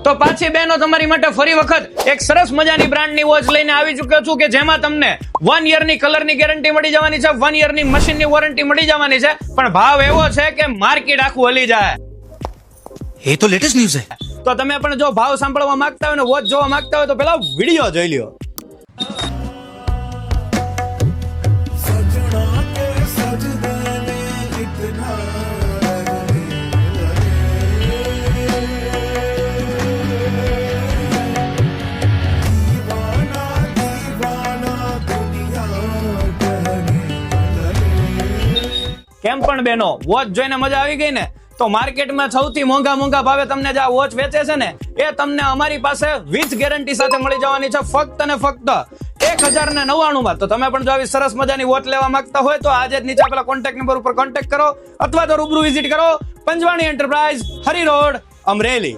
તો પાછી બહેનો તમારી માટે ફરી વખત એક સરસ મજાની બ્રાન્ડની વોચ લઈને આવી ચૂક્યો છું કે જેમાં તમને 1 યરની કલરની ગેરંટી મળી જવાની છે, 1 યરની મશીનની વોરંટી મળી જવાની છે, પણ ભાવ એવો છે કે માર્કેટ આખું હલી જાય. ये तो लेटेस्ट न्यूज है. તો તમે પણ જો ભાવ સાંભળવા માંગતા હોય ને વોચ જોવા માંગતા હોય તો પેલા વિડીયો જોઈ લ્યો. કેમ પણ બેનો વોચ જોઈને મજા આવી ગઈ ને? તો માર્કેટમાં સૌથી મોંઘા ભાવે તમને જે આ વોચ વેચે છે ને એ તમને અમારી પાસે વિથ ગેરંટી સાથે મળી જવાની છે ફક્ત અને ફક્ત 1099 માં. તો તમે પણ જો આવી સરસ મજાની વોચ લેવા માંગતા હોય તો આજે જ નીચે આપેલા કોન્ટેક્ટ નંબર ઉપર કોન્ટેક્ટ કરો અથવા તો રૂબરૂ વિઝિટ કરો પંજવાણી એન્ટરપ્રાઇઝ, હરી રોડ, અમરેલી.